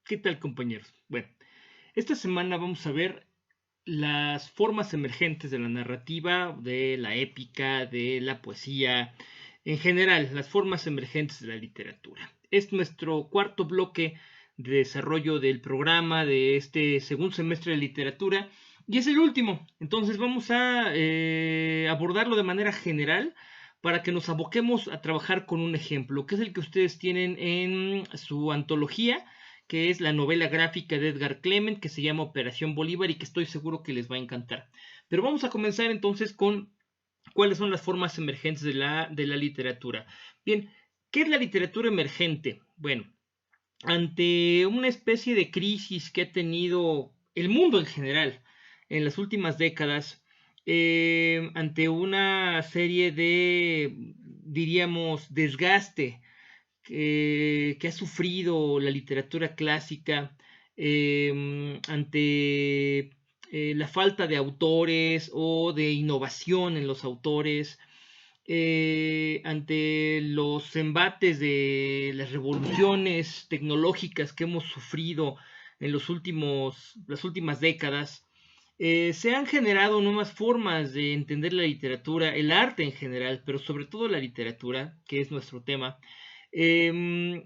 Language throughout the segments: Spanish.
¿Qué tal, compañeros? Bueno, esta semana vamos a ver las formas emergentes de la narrativa, de la épica, de la poesía, en general, las formas emergentes de la literatura. Es nuestro cuarto bloque de desarrollo del programa de este segundo semestre de literatura y es el último. Entonces vamos a abordarlo de manera general para que nos aboquemos a trabajar con un ejemplo, que es el que ustedes tienen en su antología, que es la novela gráfica de Edgar Clement, que se llama Operación Bolívar y que estoy seguro que les va a encantar. Pero vamos a comenzar entonces con cuáles son las formas emergentes de la literatura. Bien, ¿qué es la literatura emergente? Bueno, ante una especie de crisis que ha tenido el mundo en general en las últimas décadas, ante una serie de, diríamos, desgaste que ha sufrido la literatura clásica ante la falta de autores o de innovación en los autores, ante los embates de las revoluciones tecnológicas que hemos sufrido en las últimas décadas. Se han generado nuevas formas de entender la literatura, el arte en general, pero sobre todo la literatura, que es nuestro tema, y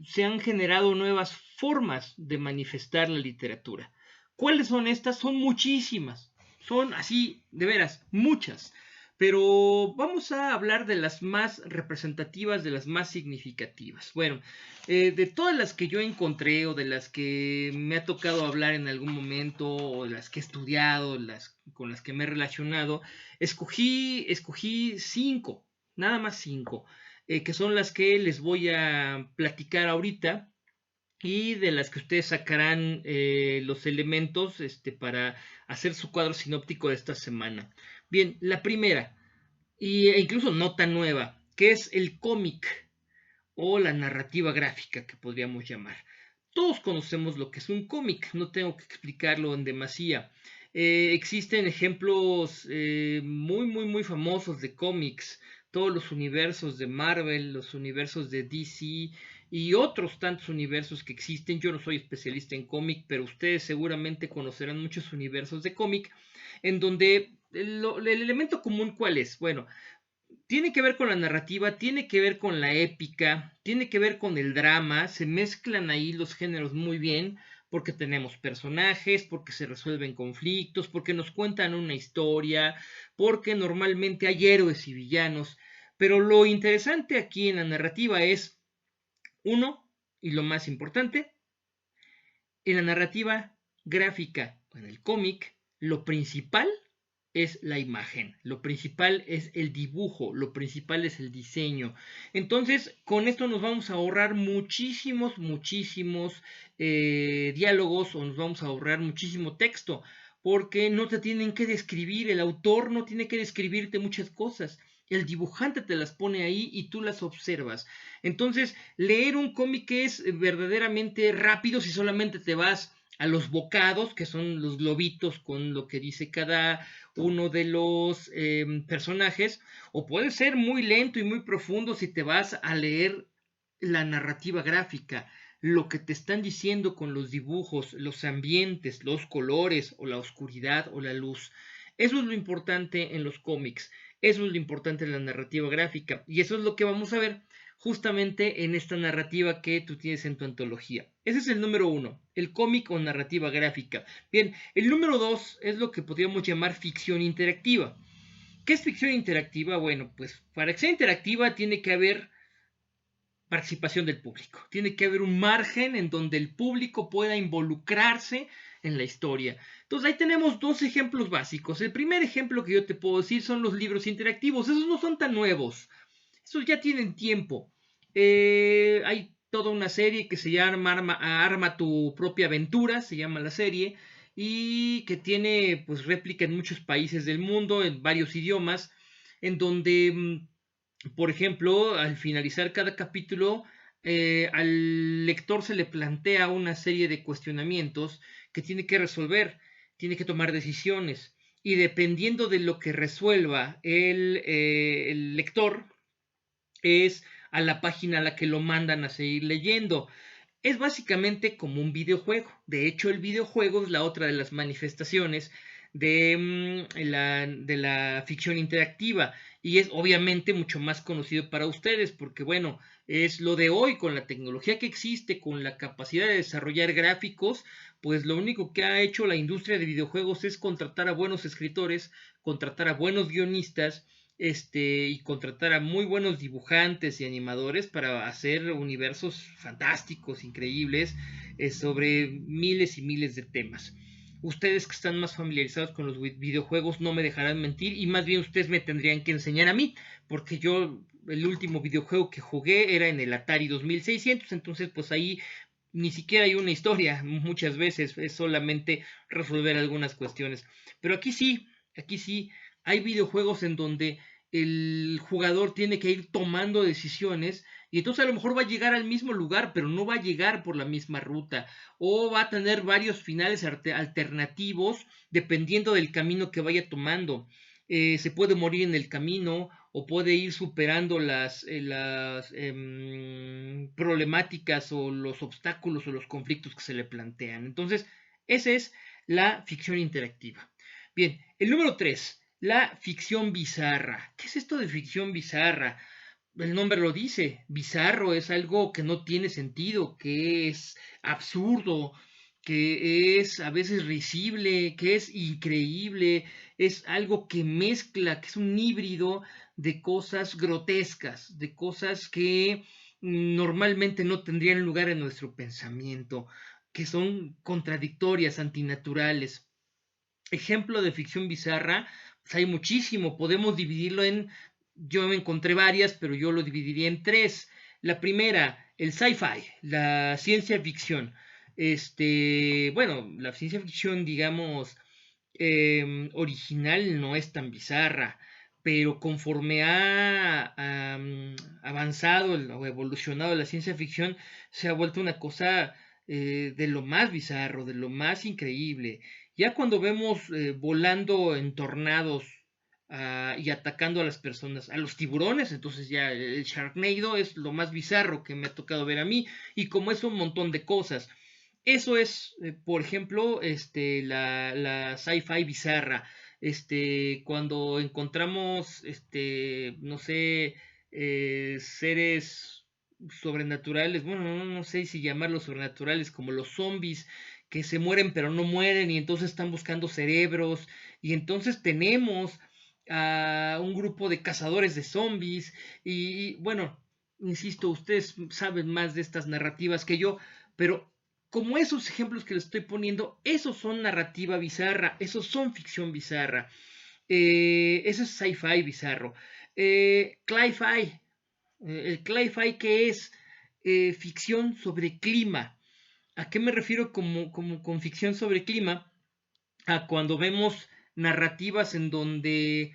se han generado nuevas formas de manifestar la literatura. ¿Cuáles son estas? Son muchísimas, son así, de veras, muchas. Pero vamos a hablar de las más representativas, de las más significativas. Bueno, de todas las que yo encontré o de las que me ha tocado hablar en algún momento o de las que he estudiado, con las que me he relacionado, escogí cinco, nada más cinco, que son las que les voy a platicar ahorita y de las que ustedes sacarán los elementos para hacer su cuadro sinóptico de esta semana. Bien, la primera, e incluso no tan nueva, que es el cómic o la narrativa gráfica que podríamos llamar. Todos conocemos lo que es un cómic, no tengo que explicarlo en demasía. Existen ejemplos muy famosos de cómics, todos los universos de Marvel, los universos de DC y otros tantos universos que existen. Yo no soy especialista en cómic, pero ustedes seguramente conocerán muchos universos de cómic en donde el elemento común, ¿cuál es? Bueno, tiene que ver con la narrativa, tiene que ver con la épica, tiene que ver con el drama, se mezclan ahí los géneros muy bien, porque tenemos personajes, porque se resuelven conflictos, porque nos cuentan una historia, porque normalmente hay héroes y villanos. Pero lo interesante aquí en la narrativa es, uno, y lo más importante, en la narrativa gráfica, en el cómic, lo principal es la imagen, lo principal es el dibujo, lo principal es el diseño. Entonces, con esto nos vamos a ahorrar muchísimos diálogos o nos vamos a ahorrar muchísimo texto, porque no te tienen que describir, el autor no tiene que describirte muchas cosas. El dibujante te las pone ahí y tú las observas. Entonces, leer un cómic es verdaderamente rápido si solamente te vas a los bocados, que son los globitos con lo que dice cada uno de los personajes, o puede ser muy lento y muy profundo si te vas a leer la narrativa gráfica, lo que te están diciendo con los dibujos, los ambientes, los colores, o la oscuridad o la luz. Eso es lo importante en los cómics, eso es lo importante en la narrativa gráfica, y eso es lo que vamos a ver justamente en esta narrativa que tú tienes en tu antología. Ese es el número uno, el cómic o narrativa gráfica. Bien, el número dos es lo que podríamos llamar ficción interactiva. ¿Qué es ficción interactiva? Bueno, pues para que sea interactiva tiene que haber participación del público. Tiene que haber un margen en donde el público pueda involucrarse en la historia. Entonces ahí tenemos dos ejemplos básicos. El primer ejemplo que yo te puedo decir son los libros interactivos. Esos no son tan nuevos. Esos ya tienen tiempo. Hay toda una serie que se llama Arma tu propia aventura, se llama la serie, y que tiene pues réplica en muchos países del mundo, en varios idiomas, en donde por ejemplo, al finalizar cada capítulo, al lector se le plantea una serie de cuestionamientos que tiene que resolver, tiene que tomar decisiones. Y dependiendo de lo que resuelva el lector, es a la página a la que lo mandan a seguir leyendo. Es básicamente como un videojuego. De hecho, el videojuego es la otra de las manifestaciones de la ficción interactiva y es obviamente mucho más conocido para ustedes porque, bueno, es lo de hoy con la tecnología que existe, con la capacidad de desarrollar gráficos, pues lo único que ha hecho la industria de videojuegos es contratar a buenos escritores, contratar a buenos guionistas, y contratar a muy buenos dibujantes y animadores para hacer universos fantásticos, increíbles, sobre miles y miles de temas. Ustedes que están más familiarizados con los videojuegos no me dejarán mentir y más bien ustedes me tendrían que enseñar a mí, porque yo el último videojuego que jugué era en el Atari 2600, entonces pues ahí ni siquiera hay una historia, muchas veces es solamente resolver algunas cuestiones. Pero aquí sí, hay videojuegos en donde el jugador tiene que ir tomando decisiones y entonces a lo mejor va a llegar al mismo lugar, pero no va a llegar por la misma ruta o va a tener varios finales alternativos dependiendo del camino que vaya tomando. Se puede morir en el camino o puede ir superando las problemáticas o los obstáculos o los conflictos que se le plantean. Entonces, esa es la ficción interactiva. Bien, el número 3, la ficción bizarra. ¿Qué es esto de ficción bizarra? El nombre lo dice, bizarro es algo que no tiene sentido, que es absurdo, que es a veces risible, que es increíble, es algo que mezcla, que es un híbrido de cosas grotescas, de cosas que normalmente no tendrían lugar en nuestro pensamiento, que son contradictorias, antinaturales. Ejemplo de ficción bizarra, pues hay muchísimo, podemos dividirlo en, yo me encontré varias, pero yo lo dividiría en tres. La primera, el sci-fi, la ciencia ficción. Bueno, la ciencia ficción, digamos, original no es tan bizarra, pero conforme ha avanzado o evolucionado la ciencia ficción, se ha vuelto una cosa de lo más bizarro, de lo más increíble. Ya cuando vemos volando en tornados y atacando a las personas, a los tiburones, entonces ya el Sharknado es lo más bizarro que me ha tocado ver a mí, y como es un montón de cosas. Eso es, por ejemplo, la sci-fi bizarra. Cuando encontramos, no sé, seres sobrenaturales, bueno, no sé si llamarlos sobrenaturales, como los zombies, que se mueren pero no mueren y entonces están buscando cerebros y entonces tenemos a un grupo de cazadores de zombies bueno, insisto, ustedes saben más de estas narrativas que yo, pero como esos ejemplos que les estoy poniendo, esos son narrativa bizarra, esos son ficción bizarra, eso es sci-fi bizarro. Cli-fi, el cli-fi que es ficción sobre clima. ¿A qué me refiero como con ficción sobre clima? A cuando vemos narrativas en donde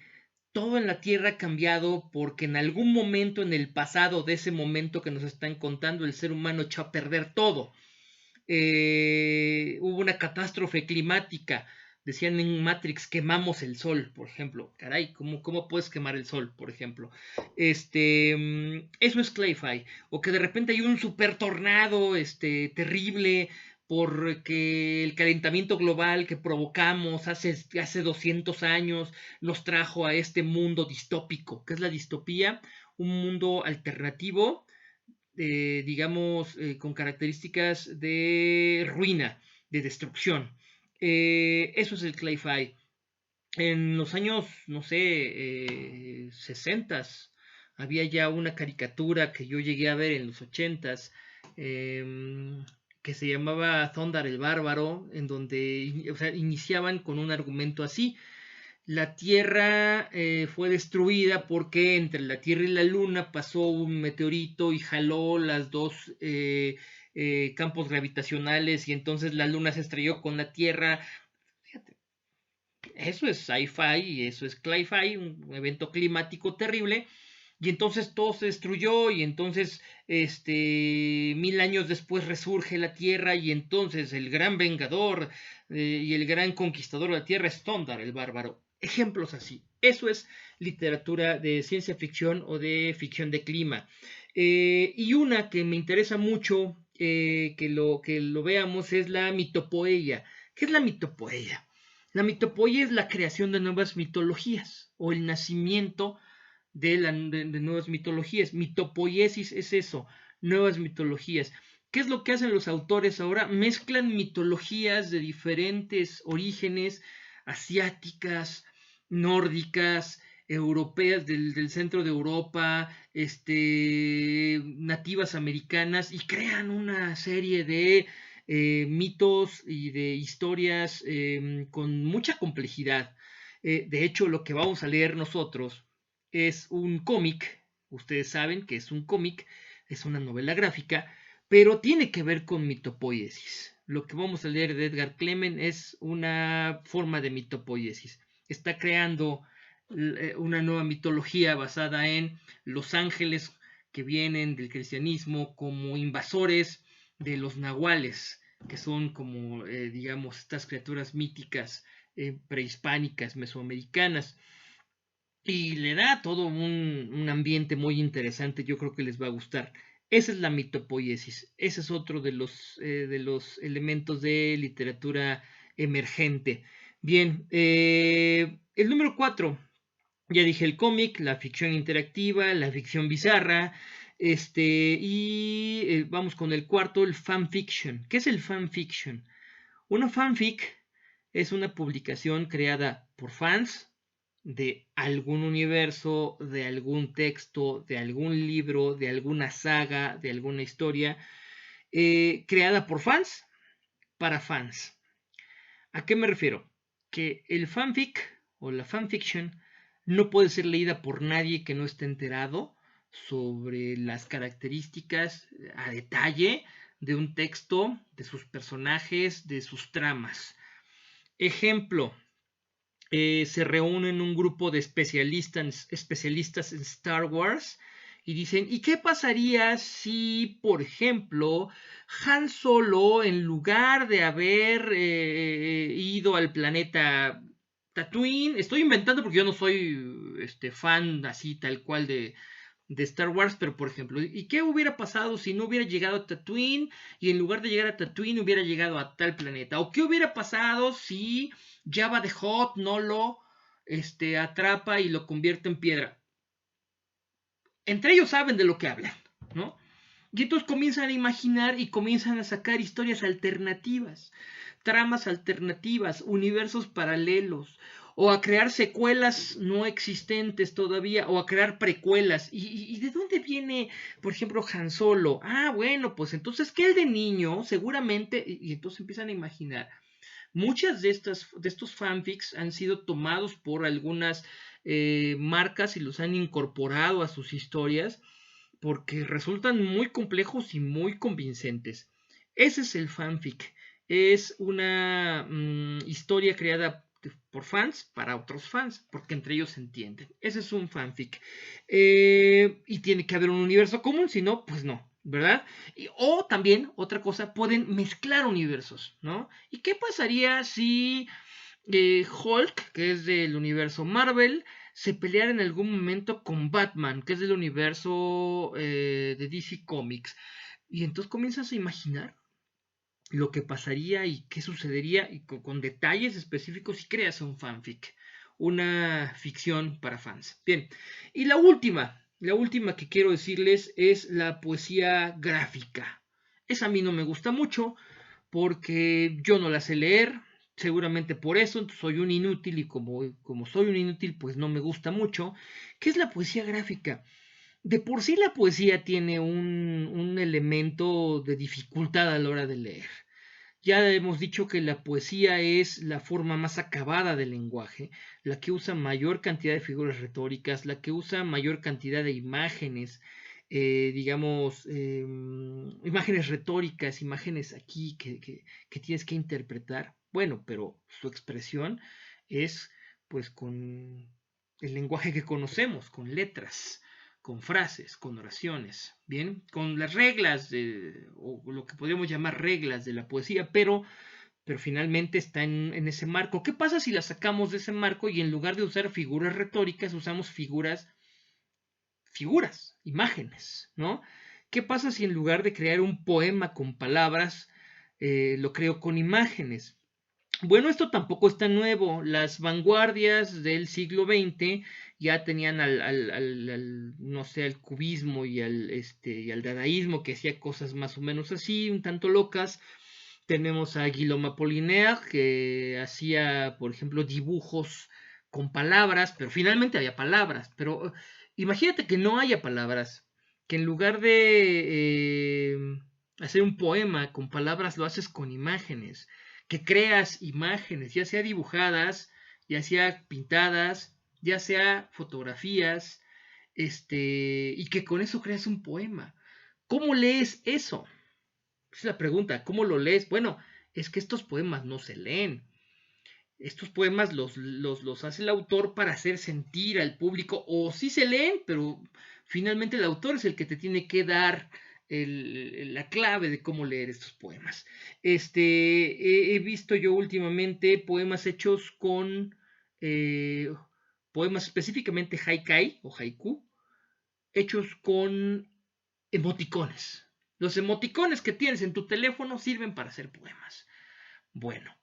todo en la Tierra ha cambiado porque en algún momento en el pasado de ese momento que nos están contando el ser humano echó a perder todo. Hubo una catástrofe climática. Decían en Matrix, quemamos el sol, por ejemplo. Caray, ¿cómo puedes quemar el sol, por ejemplo? Eso es Clayfi. O que de repente hay un super tornado terrible porque el calentamiento global que provocamos hace 200 años nos trajo a este mundo distópico. ¿Qué es la distopía? Un mundo alternativo digamos, con características de ruina, de destrucción. Eso es el Clayfi. En los años, no sé, 60 había ya una caricatura que yo llegué a ver en los 80s, que se llamaba Thundar el Bárbaro, en donde o sea, iniciaban con un argumento así. La Tierra fue destruida porque entre la Tierra y la Luna pasó un meteorito y jaló las dos campos gravitacionales y entonces la Luna se estrelló con la Tierra. Fíjate, eso es sci-fi y eso es cli-fi, un evento climático terrible. Y entonces todo se destruyó y entonces 1000 años después resurge la Tierra y entonces el gran vengador y el gran conquistador de la Tierra es Thundar el Bárbaro. Ejemplos así. Eso es literatura de ciencia ficción o de ficción de clima. Y una que me interesa mucho que lo veamos es la mitopoeia. ¿Qué es la mitopoeia? La mitopoeia es la creación de nuevas mitologías o el nacimiento de nuevas mitologías. Mitopoiesis es eso, nuevas mitologías. ¿Qué es lo que hacen los autores ahora? Mezclan mitologías de diferentes orígenes, asiáticas, nórdicas, europeas del centro de Europa, nativas americanas, y crean una serie de mitos y de historias con mucha complejidad. De hecho, lo que vamos a leer nosotros es un cómic. Ustedes saben que es un cómic, es una novela gráfica, pero tiene que ver con mitopoiesis. Lo que vamos a leer de Edgar Clement es una forma de mitopoiesis. Está creando una nueva mitología basada en los ángeles que vienen del cristianismo como invasores de los nahuales, que son como, digamos, estas criaturas míticas prehispánicas, mesoamericanas. Y le da todo un ambiente muy interesante, yo creo que les va a gustar. Esa es la mitopoiesis, ese es otro de los elementos de literatura emergente. Bien, el número 4, ya dije el cómic, la ficción interactiva, la ficción bizarra, y vamos con el cuarto, el fanfiction. ¿Qué es el fanfiction? Una fanfic es una publicación creada por fans de algún universo, de algún texto, de algún libro, de alguna saga, de alguna historia, creada por fans para fans. ¿A qué me refiero? Que el fanfic o la fanfiction no puede ser leída por nadie que no esté enterado sobre las características a detalle de un texto, de sus personajes, de sus tramas. Ejemplo, se reúnen un grupo de especialistas en Star Wars y dicen, ¿y qué pasaría si, por ejemplo, Han Solo, en lugar de haber ido al planeta Tatooine, estoy inventando porque yo no soy fan así tal cual de Star Wars, pero por ejemplo, ¿y qué hubiera pasado si no hubiera llegado a Tatooine y en lugar de llegar a Tatooine hubiera llegado a tal planeta? ¿O qué hubiera pasado si Jabba the Hutt no lo atrapa y lo convierte en piedra? Entre ellos saben de lo que hablan, ¿no? Y entonces comienzan a imaginar y comienzan a sacar historias alternativas, tramas alternativas, universos paralelos, o a crear secuelas no existentes todavía, o a crear precuelas. ¿Y de dónde viene, por ejemplo, Han Solo? Ah, bueno, pues entonces que el de niño, seguramente, y entonces empiezan a imaginar. Muchas de estos fanfics han sido tomados por algunas marcas y los han incorporado a sus historias porque resultan muy complejos y muy convincentes. Ese es el fanfic. Es una historia creada por fans para otros fans, porque entre ellos se entienden. Ese es un fanfic. Y tiene que haber un universo común, si no, pues no, ¿verdad? O también, otra cosa, pueden mezclar universos, ¿no? ¿Y qué pasaría si Hulk, que es del universo Marvel, se peleara en algún momento con Batman, que es del universo de DC Comics? Y entonces comienzas a imaginar lo que pasaría y qué sucedería y con detalles específicos y creas un fanfic, una ficción para fans. Bien, y la última que quiero decirles es la poesía gráfica. Esa a mí no me gusta mucho porque yo no la sé leer, seguramente por eso soy un inútil y como soy un inútil pues no me gusta mucho. ¿Qué es la poesía gráfica? De por sí la poesía tiene un elemento de dificultad a la hora de leer. Ya hemos dicho que la poesía es la forma más acabada del lenguaje, la que usa mayor cantidad de figuras retóricas, la que usa mayor cantidad de imágenes, digamos, imágenes retóricas, imágenes aquí que tienes que interpretar. Bueno, pero su expresión es pues con el lenguaje que conocemos, con letras, con frases, con oraciones, bien, con las reglas o lo que podríamos llamar reglas de la poesía, pero finalmente está en ese marco. ¿Qué pasa si la sacamos de ese marco y en lugar de usar figuras retóricas usamos figuras, imágenes, ¿no? ¿qué pasa si en lugar de crear un poema con palabras, lo creo con imágenes? Bueno, esto tampoco está nuevo. Las vanguardias del siglo XX ya tenían no sé, al cubismo y al dadaísmo, que hacía cosas más o menos así, un tanto locas. Tenemos a Guillaume Apollinaire, que hacía, por ejemplo, dibujos con palabras, pero finalmente había palabras. Pero imagínate que no haya palabras, que en lugar de hacer un poema con palabras, lo haces con imágenes, que creas imágenes, ya sea dibujadas, ya sea pintadas, ya sea fotografías, y que con eso creas un poema. ¿Cómo lees eso? Es la pregunta, ¿cómo lo lees? Bueno, es que estos poemas no se leen. Estos poemas los hace el autor para hacer sentir al público, o sí se leen, pero finalmente el autor es el que te tiene que dar la clave de cómo leer estos poemas. He visto yo últimamente poemas hechos con poemas específicamente haikai o haiku, hechos con emoticones. Los emoticones que tienes en tu teléfono sirven para hacer poemas. Bueno,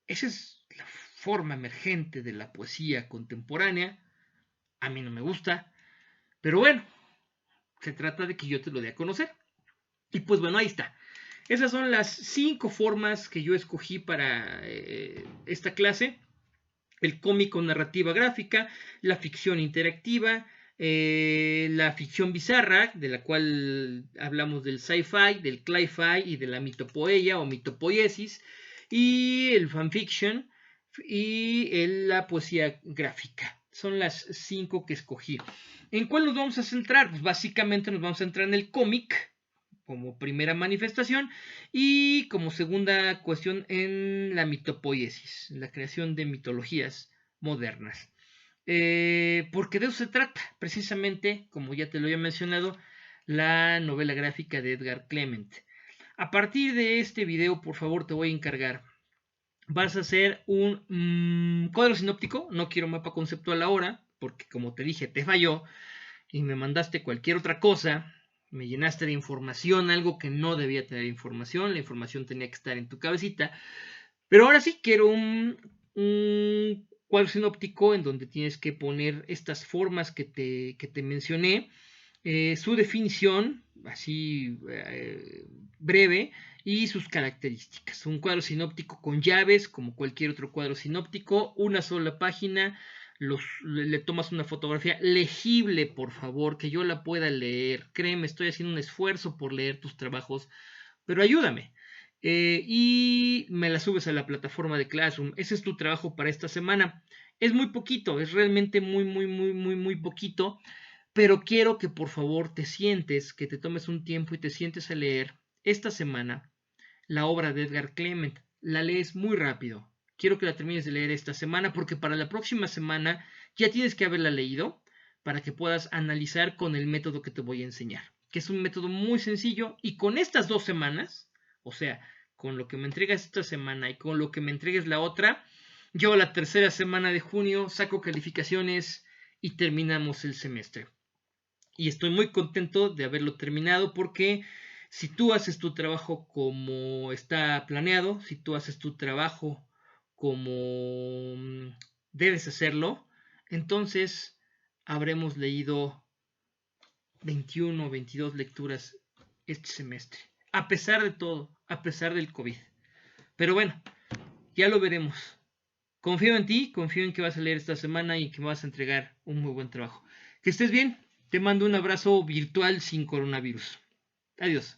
esa es la forma emergente de la poesía contemporánea. A mí no me gusta, pero bueno, se trata de que yo te lo dé a conocer. Y pues bueno, ahí está. Esas son las 5 formas que yo escogí para esta clase. El cómic con narrativa gráfica, la ficción interactiva, la ficción bizarra, de la cual hablamos del sci-fi, del cli-fi y de la mitopoeia o mitopoiesis, y el fanfiction y la poesía gráfica. Son las 5 que escogí. ¿En cuál nos vamos a centrar? Pues básicamente nos vamos a centrar en el cómic como primera manifestación y como segunda cuestión en la mitopoiesis, la creación de mitologías modernas. Porque de eso se trata, precisamente, como ya te lo había mencionado, la novela gráfica de Edgar Clement. A partir de este video, por favor, te voy a encargar. Vas a hacer un cuadro sinóptico, no quiero mapa conceptual ahora, porque como te dije, te falló y me mandaste cualquier otra cosa, me llenaste de información, algo que no debía tener información, la información tenía que estar en tu cabecita, pero ahora sí quiero un cuadro sinóptico en donde tienes que poner estas formas que te mencioné, su definición, así breve, y sus características. Un cuadro sinóptico con llaves, como cualquier otro cuadro sinóptico, una sola página, le tomas una fotografía legible, por favor, que yo la pueda leer. Créeme, estoy haciendo un esfuerzo por leer tus trabajos, pero ayúdame. Y me la subes a la plataforma de Classroom. Ese es tu trabajo para esta semana. Es muy poquito, es realmente muy poquito, pero quiero que por favor te sientes, que te tomes un tiempo y te sientes a leer esta semana la obra de Edgar Clement. La lees muy rápido. Quiero que la termines de leer esta semana porque para la próxima semana ya tienes que haberla leído para que puedas analizar con el método que te voy a enseñar, que es un método muy sencillo y con estas 2 semanas, o sea, con lo que me entregas esta semana y con lo que me entregues la otra, yo la tercera semana de junio saco calificaciones y terminamos el semestre. Y estoy muy contento de haberlo terminado porque si tú haces tu trabajo como está planeado, si tú haces tu trabajo como debes hacerlo, entonces habremos leído 21 o 22 lecturas este semestre. A pesar de todo, a pesar del COVID. Pero bueno, ya lo veremos. Confío en ti, confío en que vas a leer esta semana y que me vas a entregar un muy buen trabajo. Que estés bien. Te mando un abrazo virtual sin coronavirus. Adiós.